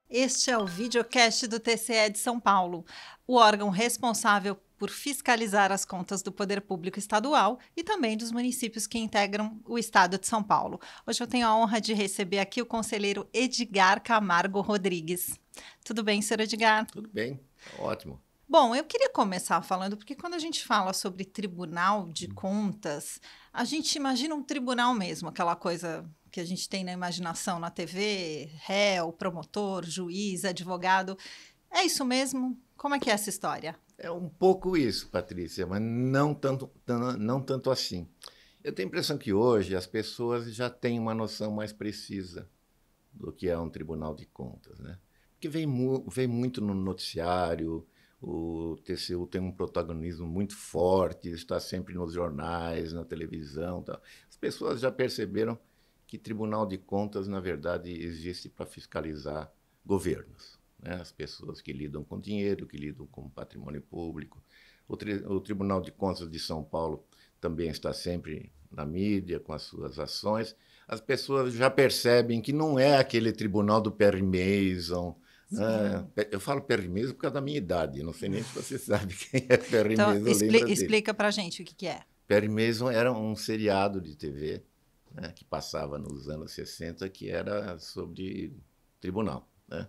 Este é o videocast do TCE de São Paulo, o órgão responsável por fiscalizar as contas do poder público estadual e também dos municípios que integram o estado de São Paulo. Hoje eu tenho a honra de receber aqui o conselheiro Edgar Camargo Rodrigues. Tudo bem, senhor Edgar? Tudo bem, tá ótimo. Bom, eu queria começar falando, porque quando a gente fala sobre Tribunal de Contas, a gente imagina um tribunal mesmo, aquela coisa que a gente tem na imaginação na TV, réu, promotor, juiz, advogado. É isso mesmo? Como é que é essa história? É um pouco isso, Patrícia, mas não tanto assim. Eu tenho a impressão que hoje as pessoas já têm uma noção mais precisa do que é um tribunal de contas, né? Porque vem muito no noticiário, o TCU tem um protagonismo muito forte, está sempre nos jornais, na televisão, tal. As pessoas já perceberam que tribunal de contas, na verdade, existe para fiscalizar governos, né? As pessoas que lidam com dinheiro, que lidam com patrimônio público. O Tribunal de Contas de São Paulo também está sempre na mídia com as suas ações. As pessoas já percebem que não é aquele tribunal do Perry Mason, né? Sim. Eu falo Perry Mason por causa da minha idade, não sei nem se você sabe quem é Perry Então, Mason, lembra dele. explica pra gente o que que é. Perry Mason era um seriado de TV, né, que passava nos anos 60, que era sobre tribunal, né?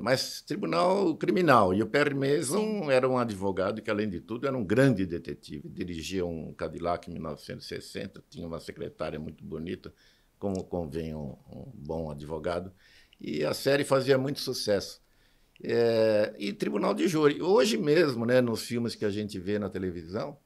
Mas tribunal criminal. E o Perry Sim. Mason era um advogado que, além de tudo, era um grande detetive. Dirigia um Cadillac em 1960, tinha uma secretária muito bonita, como convém um bom advogado. E a série fazia muito sucesso. E tribunal de júri. Hoje mesmo, né, nos filmes que a gente vê na televisão,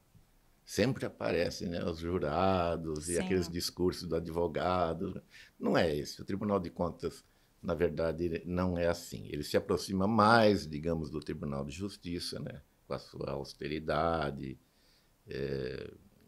sempre aparecem, né, os jurados e aqueles Sim. discursos do advogado. Não é esse. O Tribunal de Contas, na verdade, não é assim. Ele se aproxima mais, digamos, do Tribunal de Justiça, né, com a sua austeridade,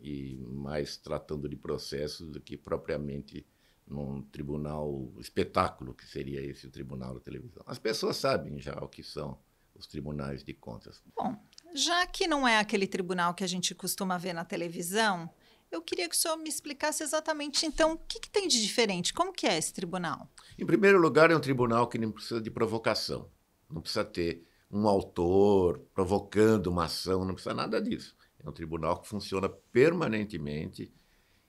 e mais tratando de processos do que propriamente num tribunal espetáculo, que seria esse o Tribunal da Televisão. As pessoas sabem já o que são os tribunais de contas. Bom, já que não é aquele tribunal que a gente costuma ver na televisão, eu queria que o senhor me explicasse exatamente, então, o que que tem de diferente? Como que é esse tribunal? Em primeiro lugar, é um tribunal que não precisa de provocação. Não precisa ter um autor provocando uma ação, não precisa nada disso. É um tribunal que funciona permanentemente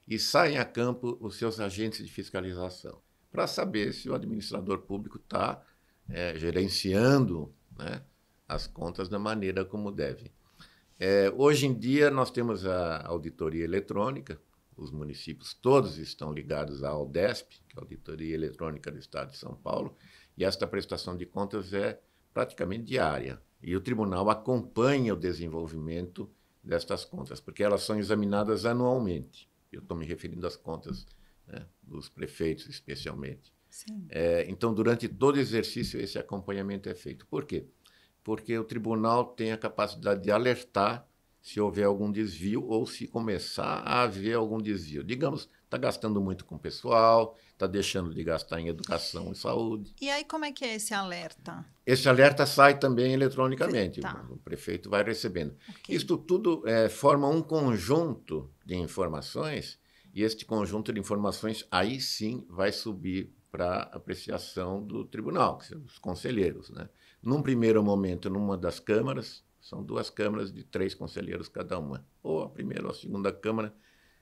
e saem a campo os seus agentes de fiscalização para saber se o administrador público está gerenciando, né, as contas da maneira como deve. Hoje em dia, nós temos a auditoria eletrônica, os municípios todos estão ligados à Aldesp, que é a Auditoria Eletrônica do Estado de São Paulo, e esta prestação de contas é praticamente diária. E o tribunal acompanha o desenvolvimento destas contas, porque elas são examinadas anualmente. Eu estou me referindo às contas, né, dos prefeitos, especialmente. Sim. Então, durante todo o exercício, esse acompanhamento é feito. Por quê? Porque o tribunal tem a capacidade de alertar se houver algum desvio ou se começar a haver algum desvio. Digamos, está gastando muito com pessoal, está deixando de gastar em educação e saúde. E aí, como é que é esse alerta? Esse alerta sai também eletronicamente, Tá, o prefeito vai recebendo. ok. Isto tudo forma um conjunto de informações, e este conjunto de informações aí sim vai subir para apreciação do tribunal, que são os conselheiros, né? Num primeiro momento, numa das câmaras, são duas câmaras de 3 conselheiros cada uma. Ou a primeira ou a segunda câmara,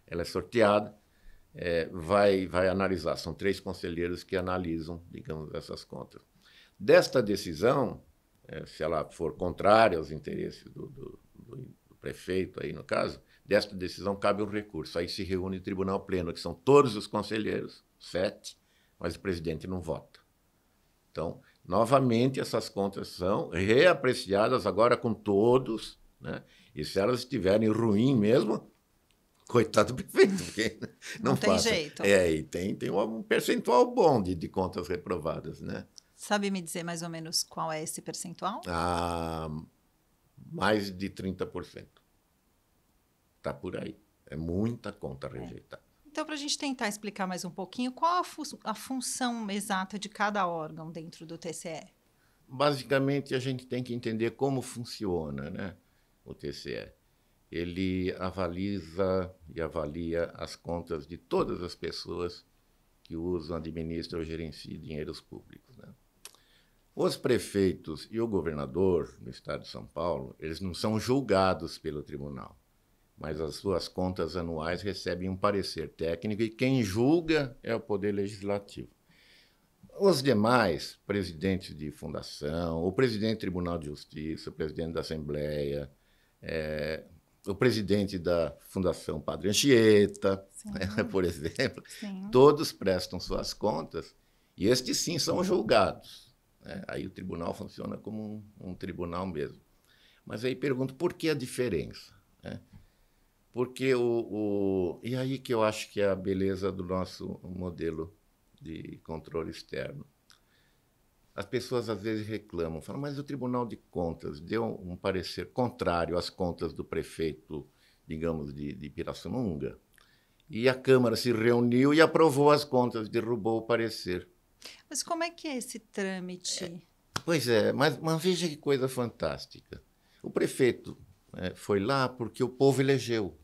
ela é sorteada, vai analisar. São 3 conselheiros que analisam, digamos, essas contas. Desta decisão, se ela for contrária aos interesses do prefeito, aí no caso, desta decisão cabe um recurso. Aí se reúne o tribunal pleno, que são todos os conselheiros, 7, mas o presidente não vota. Então, novamente, essas contas são reapreciadas agora com todos, né? E se elas estiverem ruins mesmo, coitado do prefeito, porque Não não tem faça. jeito. E tem um percentual bom de contas reprovadas, né? Sabe me dizer mais ou menos qual é esse percentual? Ah, mais de 30%. Está por aí. É muita conta rejeitada. Então, para a gente tentar explicar mais um pouquinho, qual a função exata de cada órgão dentro do TCE? Basicamente, a gente tem que entender como funciona, né, o TCE. Ele avaliza e avalia as contas de todas as pessoas que usam, administram ou gerenciam dinheiros públicos, né? Os prefeitos e o governador do estado de São Paulo, eles não são julgados pelo tribunal, mas as suas contas anuais recebem um parecer técnico e quem julga é o Poder Legislativo. Os demais, presidentes de fundação, o presidente do Tribunal de Justiça, o presidente da Assembleia, o presidente da Fundação Padre Anchieta, por exemplo, todos prestam suas contas e estes sim são julgados. Aí o tribunal funciona como um tribunal mesmo. Mas aí pergunto, por que a diferença? Porque e aí que eu acho que é a beleza do nosso modelo de controle externo. As pessoas às vezes reclamam, falam, mas o Tribunal de Contas deu um parecer contrário às contas do prefeito, digamos, de Pirassununga, e a Câmara se reuniu e aprovou as contas, derrubou o parecer. Mas como é que é esse trâmite? Pois é, mas veja que coisa fantástica. O prefeito foi lá porque o povo elegeu.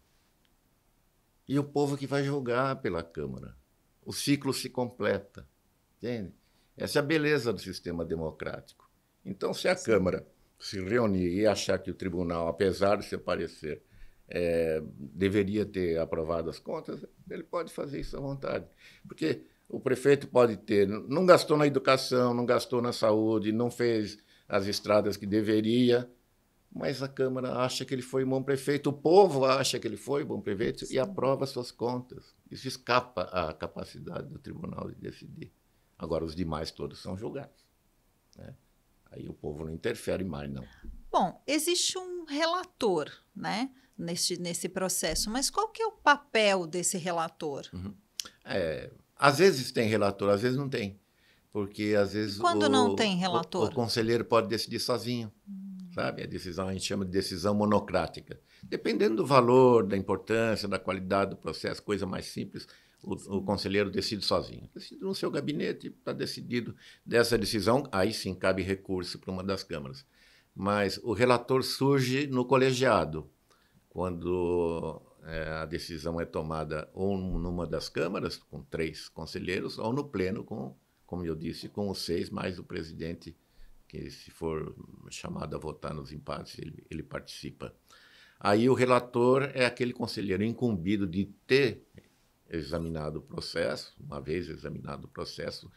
E o povo que vai julgar pela Câmara. O ciclo se completa. Entende? Essa é a beleza do sistema democrático. Então, se a Câmara se reunir e achar que o tribunal, apesar de seu parecer, deveria ter aprovado as contas, ele pode fazer isso à vontade. Porque o prefeito pode não gastou na educação, não gastou na saúde, não fez as estradas que deveria, mas a Câmara acha que ele foi um bom prefeito, o povo acha que ele foi um bom prefeito e aprova suas contas. Isso escapa à capacidade do tribunal de decidir. Agora, os demais todos são julgados. Aí o povo não interfere mais, não. Bom, existe um relator, né, nesse processo, mas qual que é o papel desse relator? Às vezes tem relator, às vezes não tem. Porque, às vezes, quando não tem relator? O conselheiro pode decidir sozinho. Sabe? A decisão a gente chama de decisão monocrática. Dependendo do valor, da importância, da qualidade do processo, coisa mais simples, o conselheiro decide sozinho. Decide no seu gabinete, está decidido dessa decisão, aí sim cabe recurso para uma das câmaras. Mas o relator surge no colegiado, quando a decisão é tomada ou numa das câmaras, com 3 conselheiros, ou no pleno, como eu disse, com os 6, mais o presidente, que se for chamado a votar nos empates, ele participa. Aí o relator é aquele conselheiro incumbido de ter examinado o processo, uma vez examinado o processo,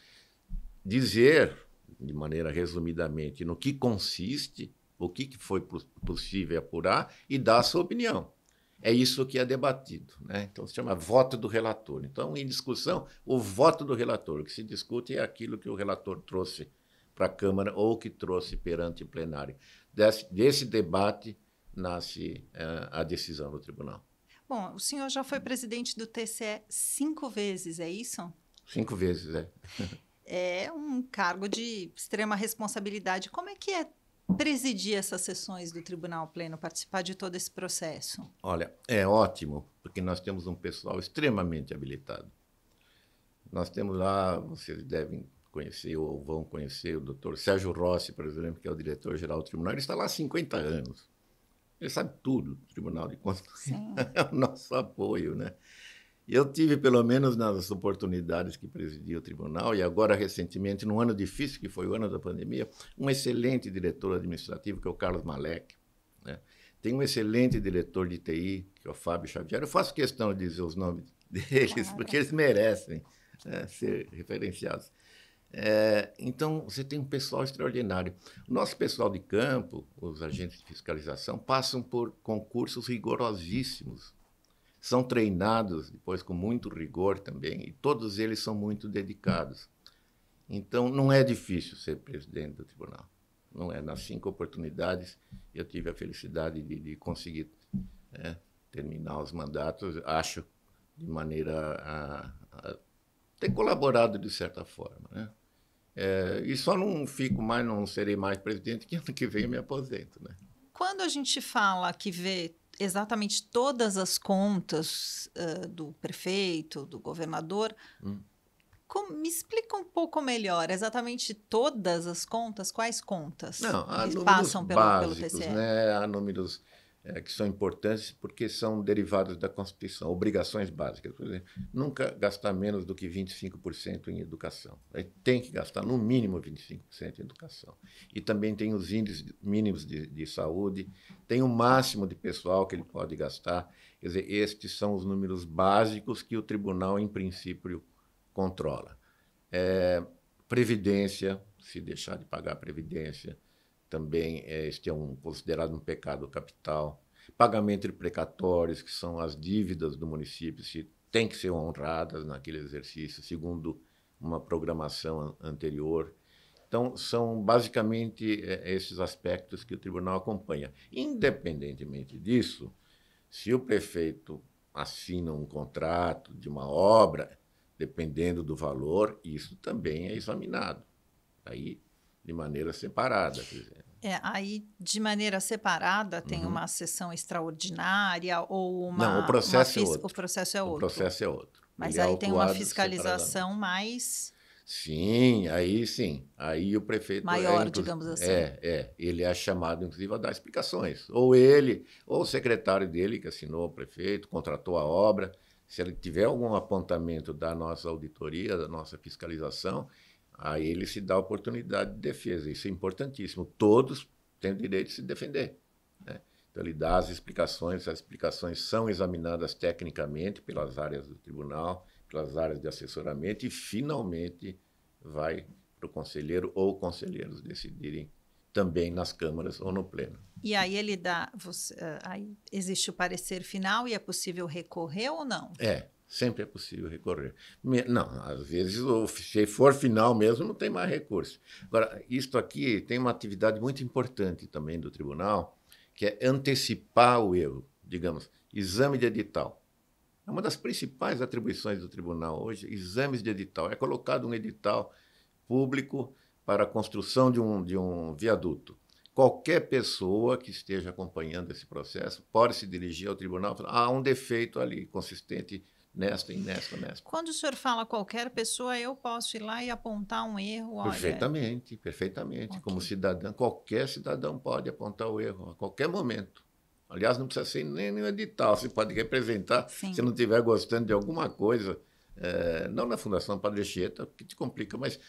dizer, de maneira resumidamente, no que consiste, o que foi possível apurar e dar a sua opinião. É isso que é debatido, né? Então, se chama voto do relator. Então, em discussão, o voto do relator. O que se discute é aquilo que o relator trouxe para a Câmara ou que trouxe perante o plenário. Desse debate nasce a decisão do tribunal. Bom, o senhor já foi presidente do TCE 5 vezes, é isso? 5 vezes, É um cargo de extrema responsabilidade. Como é que é presidir essas sessões do Tribunal Pleno, participar de todo esse processo? Olha, é ótimo, porque nós temos um pessoal extremamente habilitado. Nós temos lá, vocês devem conhecer ou vão conhecer o doutor Sérgio Rossi, por exemplo, que é o diretor-geral do tribunal. Ele está lá há 50 anos. Ele sabe tudo do Tribunal de Contas. É o nosso apoio, né? Eu tive, pelo menos nas oportunidades que presidi o tribunal, e agora, recentemente, num ano difícil, que foi o ano da pandemia, um excelente diretor administrativo, que é o Carlos Malek, né? Tem um excelente diretor de TI, que é o Fábio Xavier. Eu faço questão de dizer os nomes deles, porque eles merecem ser referenciados. Então, você tem um pessoal extraordinário. O nosso pessoal de campo, os agentes de fiscalização, passam por concursos rigorosíssimos. São treinados depois com muito rigor também, e todos eles são muito dedicados. Então, não é difícil ser presidente do tribunal. Não é. Nas 5 oportunidades, eu tive a felicidade de conseguir terminar os mandatos, acho, de maneira a ter colaborado de certa forma, né? E só não serei mais presidente, que ano que vem eu me aposento, né? Quando a gente fala que vê exatamente todas as contas do prefeito, do governador, me explica um pouco melhor, exatamente todas as contas, quais contas Não, há que números passam pelo básicos, TCE? né? Há números que são importantes porque são derivadas da Constituição, obrigações básicas. Por exemplo, nunca gastar menos do que 25% em educação. Tem que gastar no mínimo 25% em educação. E também tem os índices mínimos de saúde, tem o máximo de pessoal que ele pode gastar. Quer dizer, estes são os números básicos que o tribunal, em princípio, controla. Previdência, se deixar de pagar a previdência, também este é considerado um pecado capital. Pagamento de precatórios, que são as dívidas do município, têm que ser honradas naquele exercício, segundo uma programação anterior. Então, são basicamente esses aspectos que o tribunal acompanha. Independentemente disso, se o prefeito assina um contrato de uma obra, dependendo do valor, isso também é examinado. Aí, de maneira separada, quer dizer. Aí, de maneira separada, tem uma sessão extraordinária ou uma... Não, o processo é outro. O processo é outro. O processo é outro. Mas aí tem uma fiscalização mais... Sim. Aí o prefeito... Maior, digamos assim. Ele é chamado, inclusive, a dar explicações. Ou ele, ou o secretário dele, que assinou o prefeito, contratou a obra. Se ele tiver algum apontamento da nossa auditoria, da nossa fiscalização, aí ele se dá a oportunidade de defesa. Isso é importantíssimo. Todos têm o direito de se defender, né? Então, ele dá as explicações são examinadas tecnicamente pelas áreas do tribunal, pelas áreas de assessoramento e, finalmente, vai para o conselheiro ou conselheiros decidirem também nas câmaras ou no pleno. E aí ele dá... aí existe o parecer final e é possível recorrer ou não? Sempre é possível recorrer. Não, às vezes, se for final mesmo, não tem mais recurso. Agora, isto aqui tem uma atividade muito importante também do tribunal, que é antecipar o erro. Digamos, exame de edital. É uma das principais atribuições do tribunal hoje, exames de edital. É colocado um edital público para a construção de um viaduto. Qualquer pessoa que esteja acompanhando esse processo pode se dirigir ao tribunal e falar: há um defeito ali, consistente nesta. Quando o senhor fala qualquer pessoa, eu posso ir lá e apontar um erro? Olha... Perfeitamente. Okay. Como cidadão, qualquer cidadão pode apontar o erro a qualquer momento. Aliás, não precisa ser nem no edital, você pode representar. Sim. Se não estiver gostando de alguma coisa, não na Fundação Padre Anchieta, que te complica, mas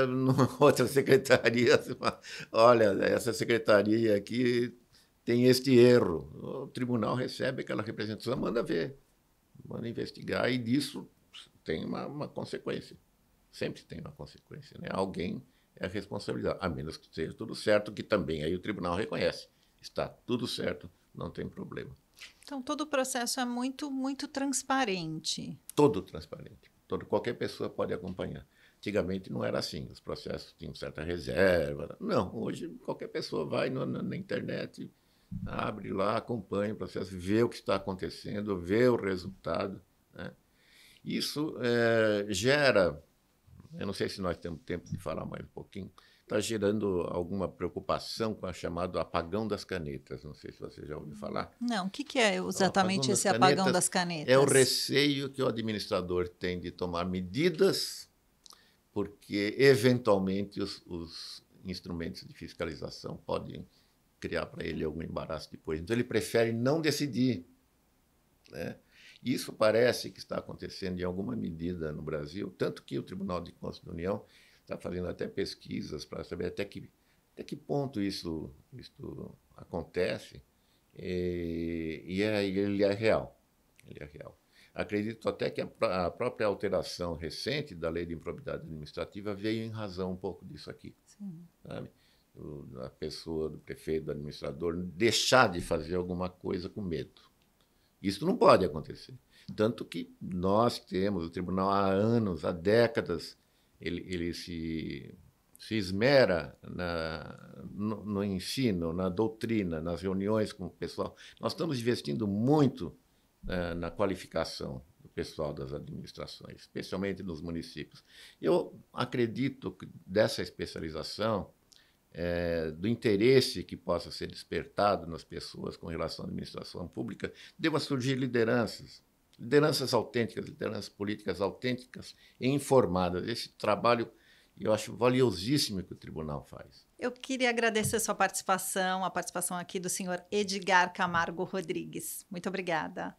numa outra secretaria, você fala: olha, essa secretaria aqui tem este erro. O tribunal recebe aquela representação, manda ver, manda investigar, e disso tem uma consequência. Sempre tem uma consequência, né? Alguém é responsabilizado, a menos que seja tudo certo, que também aí o tribunal reconhece. Está tudo certo, não tem problema. Então, todo o processo é muito, muito transparente. Todo transparente. Qualquer pessoa pode acompanhar. Antigamente não era assim, os processos tinham certa reserva. Não, hoje qualquer pessoa vai na internet, abre lá, acompanha o processo, vê o que está acontecendo, vê o resultado, né? Isso gera, eu não sei se nós temos tempo de falar mais um pouquinho, está gerando alguma preocupação com o chamado apagão das canetas. Não sei se você já ouviu falar. Não, o que é exatamente esse apagão das canetas? É o receio que o administrador tem de tomar medidas, porque, eventualmente, os instrumentos de fiscalização podem criar para ele algum embaraço depois. Então, ele prefere não decidir, né? Isso parece que está acontecendo em alguma medida no Brasil, tanto que o Tribunal de Contas da União está fazendo até pesquisas para saber até que ponto isso acontece, e ele é real. Acredito até que a própria alteração recente da Lei de Improbidade Administrativa veio em razão um pouco disso aqui. Sim. Sabe? A pessoa do prefeito, do administrador, deixar de fazer alguma coisa com medo. Isso não pode acontecer. Tanto que nós temos, o tribunal há anos, há décadas, ele se esmera no ensino, na doutrina, nas reuniões com o pessoal. Nós estamos investindo muito na qualificação do pessoal das administrações, especialmente nos municípios. Eu acredito que dessa especialização, do interesse que possa ser despertado nas pessoas com relação à administração pública, deva surgir lideranças autênticas, lideranças políticas autênticas e informadas. Esse trabalho E eu acho valiosíssimo o que o tribunal faz. Eu queria agradecer a sua participação, a participação aqui do senhor Edgar Camargo Rodrigues. Muito obrigada.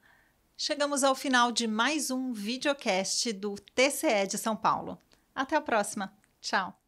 Chegamos ao final de mais um videocast do TCE de São Paulo. Até a próxima. Tchau.